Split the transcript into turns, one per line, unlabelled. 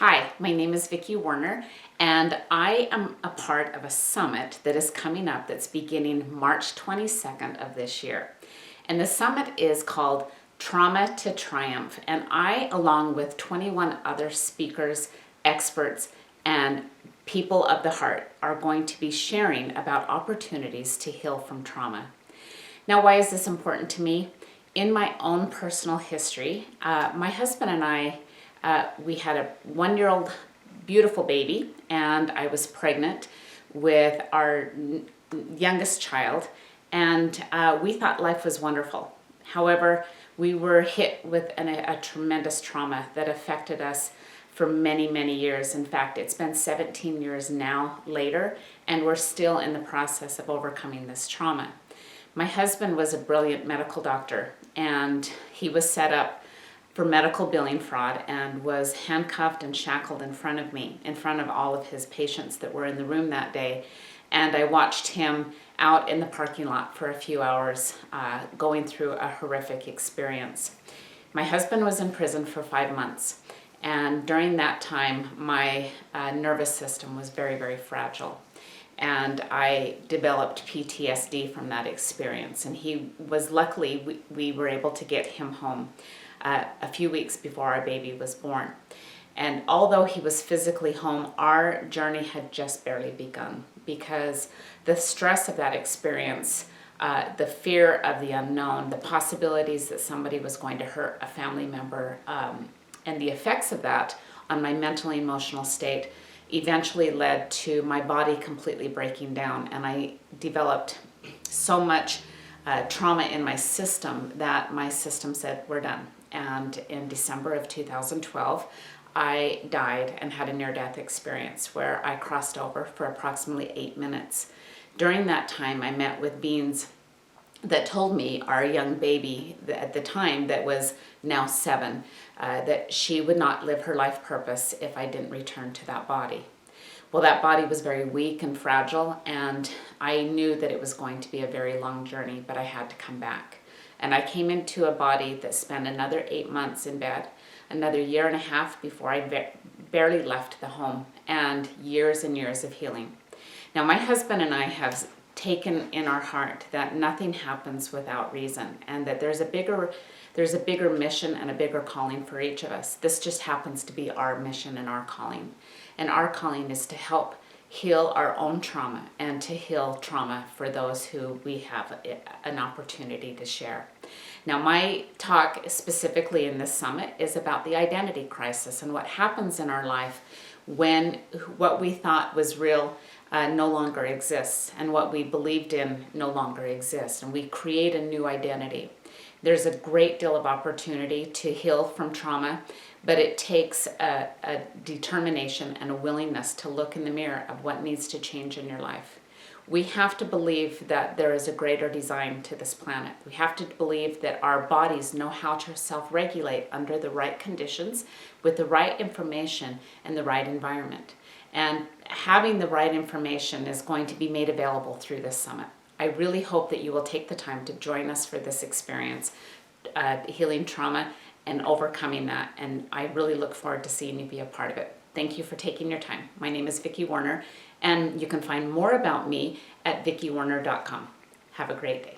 Hi, my name is Vicki Werner, and I am a part of a summit that is coming up that's beginning March 22nd of this year. And the summit is called Trauma to Triumph, and I, along with 21 other speakers, experts, and people of the heart, are going to be sharing about opportunities to heal from trauma. Now, why is this important to me? In my own personal history, my husband and I, we had a 1-year-old beautiful baby, and I was pregnant with our youngest child, and we thought life was wonderful. However, we were hit with a tremendous trauma that affected us for many, many years. In fact, it's been 17 years now later, and we're still in the process of overcoming this trauma. My husband was a brilliant medical doctor, and he was set up for medical billing fraud and was handcuffed and shackled in front of me, in front of all of his patients that were in the room that day. And I watched him out in the parking lot for a few hours going through a horrific experience. My husband was in prison for 5 months. And during that time, my nervous system was very, very fragile. And I developed PTSD from that experience. And he was, luckily, we were able to get him home a few weeks before our baby was born. And although he was physically home, our journey had just barely begun, because the stress of that experience, the fear of the unknown, the possibilities that somebody was going to hurt a family member, and the effects of that on my mental and emotional state eventually led to my body completely breaking down. And I developed so much trauma in my system that my system said, we're done. And in December of 2012, I died and had a near-death experience where I crossed over for approximately 8 minutes. During that time, I met with beings that told me, our young baby at the time that was now 7, that she would not live her life purpose if I didn't return to that body. Well, that body was very weak and fragile, and I knew that it was going to be a very long journey, but I had to come back. And I came into a body that spent another 8 months in bed, another 1.5 years before I barely left the home, and years of healing. Now, my husband and I have taken in our heart that nothing happens without reason, and that there's a bigger mission and a bigger calling for each of us. This just happens to be our mission and our calling. And our calling is to help heal our own trauma and to heal trauma for those who we have an opportunity to share. Now, my talk specifically in this summit is about the identity crisis and what happens in our life when what we thought was real no longer exists, and what we believed in no longer exists, and we create a new identity. There's a great deal of opportunity to heal from trauma, but it takes a determination and a willingness to look in the mirror of what needs to change in your life. We have to believe that there is a greater design to this planet. We have to believe that our bodies know how to self-regulate under the right conditions, with the right information and the right environment. And having the right information is going to be made available through this summit. I really hope that you will take the time to join us for this experience, healing trauma and overcoming that. And I really look forward to seeing you be a part of it. Thank you for taking your time. My name is Vicki Werner, and you can find more about me at vickiwerner.com. Have a great day.